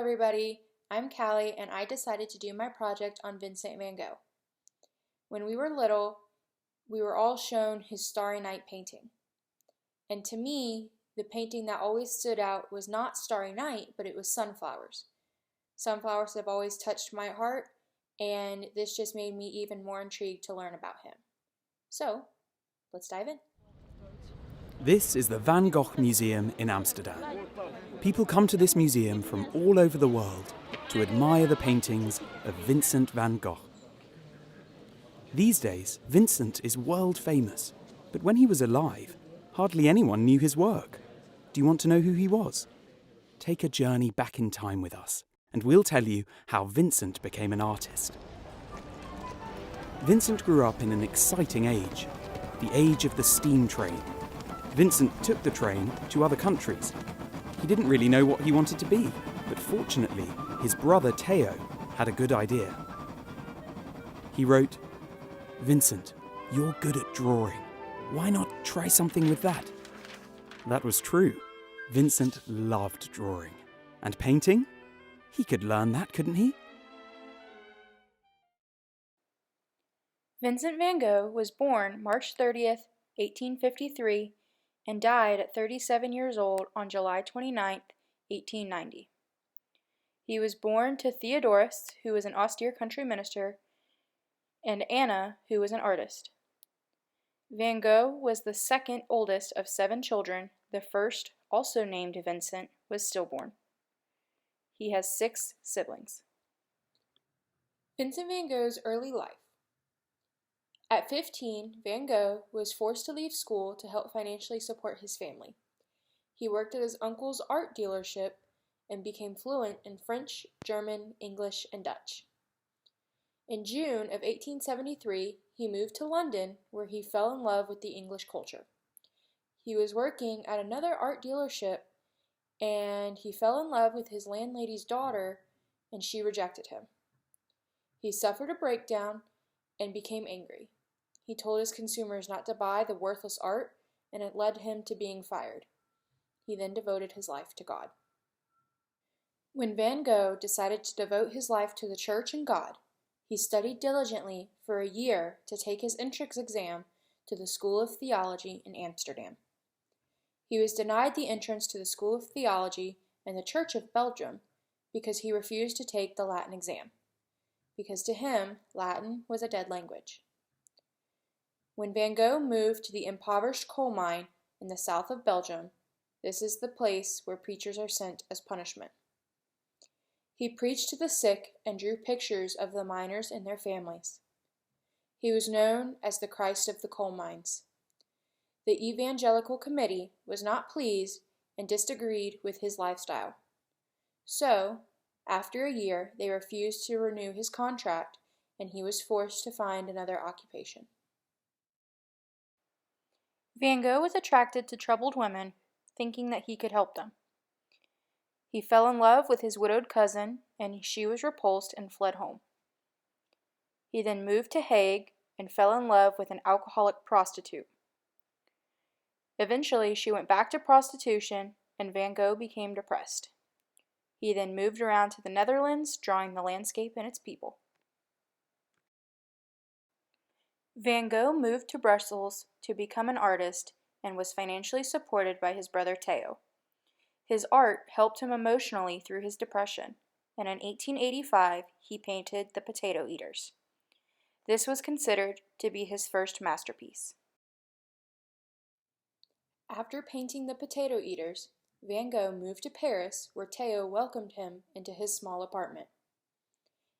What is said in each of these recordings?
everybody, I'm Callie and I decided to do my project on Vincent van Gogh. When we were little, we were all shown his Starry Night painting. And to me, the painting that always stood out was not Starry Night, but it was sunflowers. Sunflowers have always touched my heart, and this just made me even more intrigued to learn about him. So, let's dive in. This is the Van Gogh Museum in Amsterdam. People come to this museum from all over the world to admire the paintings of Vincent van Gogh. These days, Vincent is world famous, but when he was alive, hardly anyone knew his work. Do you want to know who he was? Take a journey back in time with us, and we'll tell you how Vincent became an artist. Vincent grew up in an exciting age, the age of the steam train. Vincent took the train to other countries. He didn't really know what he wanted to be, but fortunately, his brother Theo had a good idea. He wrote, "Vincent, you're good at drawing. Why not try something with that?" That was true. Vincent loved drawing. And painting? He could learn that, couldn't he? Vincent van Gogh was born March 30th, 1853, and died at 37 years old on July 29th, 1890. He was born to Theodorus, who was an austere country minister, and Anna, who was an artist. Van Gogh was the second oldest of 7 children. The first, also named Vincent, was stillborn. He has 6 siblings. Vincent van Gogh's early life. At 15, Van Gogh was forced to leave school to help financially support his family. He worked at his uncle's art dealership and became fluent in French, German, English, and Dutch. In June of 1873, he moved to London, where he fell in love with the English culture. He was working at another art dealership, and he fell in love with his landlady's daughter, and she rejected him. He suffered a breakdown and became angry. He told his consumers not to buy the worthless art, and it led him to being fired. He then devoted his life to God. When Van Gogh decided to devote his life to the church and God, he studied diligently for a year to take his entrance exam to the School of Theology in Amsterdam. He was denied the entrance to the School of Theology and the Church of Belgium because he refused to take the Latin exam, because to him, Latin was a dead language. When Van Gogh moved to the impoverished coal mine in the south of Belgium, this is the place where preachers are sent as punishment. He preached to the sick and drew pictures of the miners and their families. He was known as the Christ of the coal mines. The Evangelical Committee was not pleased and disagreed with his lifestyle. So, after a year, they refused to renew his contract, and he was forced to find another occupation. Van Gogh was attracted to troubled women, thinking that he could help them. He fell in love with his widowed cousin, and she was repulsed and fled home. He then moved to Hague and fell in love with an alcoholic prostitute. Eventually, she went back to prostitution, and Van Gogh became depressed. He then moved around to the Netherlands, drawing the landscape and its people. Van Gogh moved to Brussels to become an artist and was financially supported by his brother Theo. His art helped him emotionally through his depression, and in 1885 he painted The Potato Eaters. This was considered to be his first masterpiece. After painting The Potato Eaters, Van Gogh moved to Paris, where Theo welcomed him into his small apartment.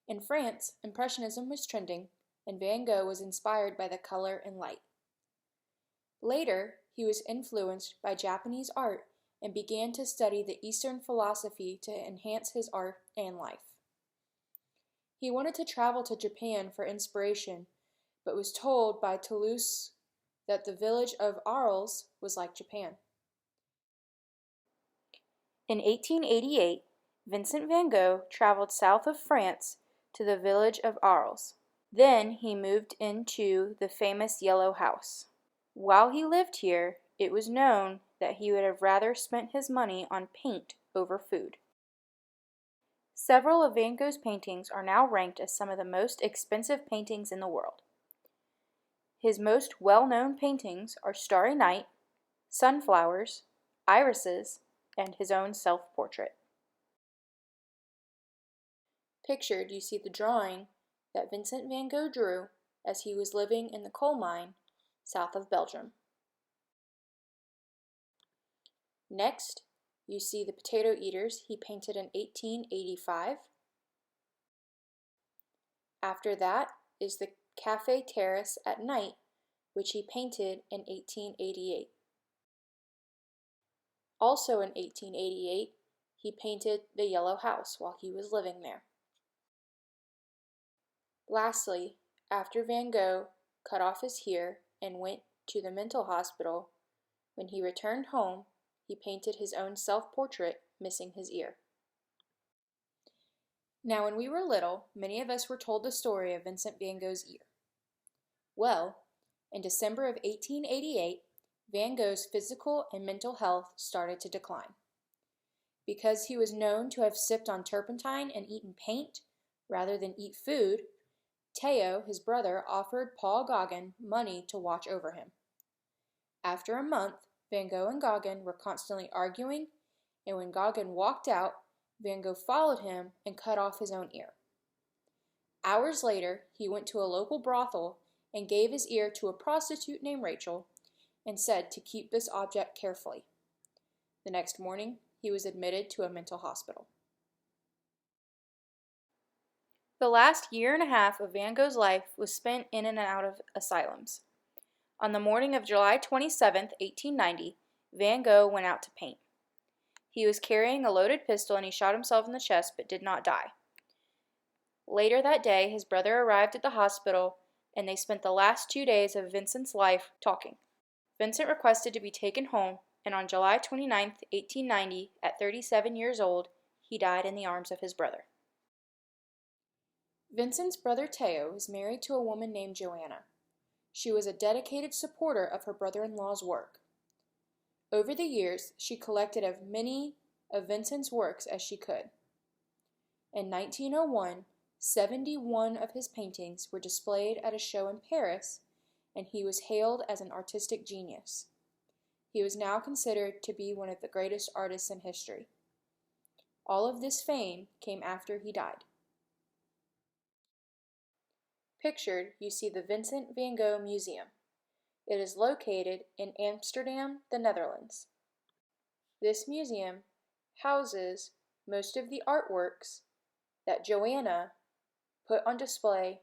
In France, Impressionism was trending, and Van Gogh was inspired by the color and light. Later, he was influenced by Japanese art and began to study the Eastern philosophy to enhance his art and life. He wanted to travel to Japan for inspiration, but was told by Toulouse that the village of Arles was like Japan. In 1888, Vincent van Gogh traveled south of France to the village of Arles. Then he moved into the famous Yellow House. While he lived here, it was known that he would have rather spent his money on paint over food. Several of Van Gogh's paintings are now ranked as some of the most expensive paintings in the world. His most well-known paintings are Starry Night, Sunflowers, Irises, and his own self-portrait. Pictured, you see the drawing that Vincent van Gogh drew as he was living in the coal mine south of Belgium. Next, you see the potato eaters he painted in 1885. After that is the Café Terrace at night, which he painted in 1888. Also in 1888, he painted the Yellow House while he was living there. Lastly, after Van Gogh cut off his ear and went to the mental hospital, when he returned home, he painted his own self-portrait missing his ear. Now, when we were little, many of us were told the story of Vincent van Gogh's ear. Well, in December of 1888, Van Gogh's physical and mental health started to decline. Because he was known to have sipped on turpentine and eaten paint rather than eat food, Theo, his brother, offered Paul Gauguin money to watch over him. After a month, Van Gogh and Gauguin were constantly arguing, and when Gauguin walked out, Van Gogh followed him and cut off his own ear. Hours later, he went to a local brothel and gave his ear to a prostitute named Rachel and said to keep this object carefully. The next morning, he was admitted to a mental hospital. The last year and a half of Van Gogh's life was spent in and out of asylums. On the morning of July 27, 1890, Van Gogh went out to paint. He was carrying a loaded pistol and he shot himself in the chest but did not die. Later that day, his brother arrived at the hospital and they spent the last 2 days of Vincent's life talking. Vincent requested to be taken home, and on July 29, 1890, at 37 years old, he died in the arms of his brother. Vincent's brother Theo was married to a woman named Joanna. She was a dedicated supporter of her brother-in-law's work. Over the years, she collected as many of Vincent's works as she could. In 1901, 71 of his paintings were displayed at a show in Paris, and he was hailed as an artistic genius. He was now considered to be one of the greatest artists in history. All of this fame came after he died. Pictured, you see the Vincent van Gogh Museum. It is located in Amsterdam, the Netherlands. This museum houses most of the artworks that Joanna put on display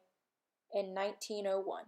in 1901.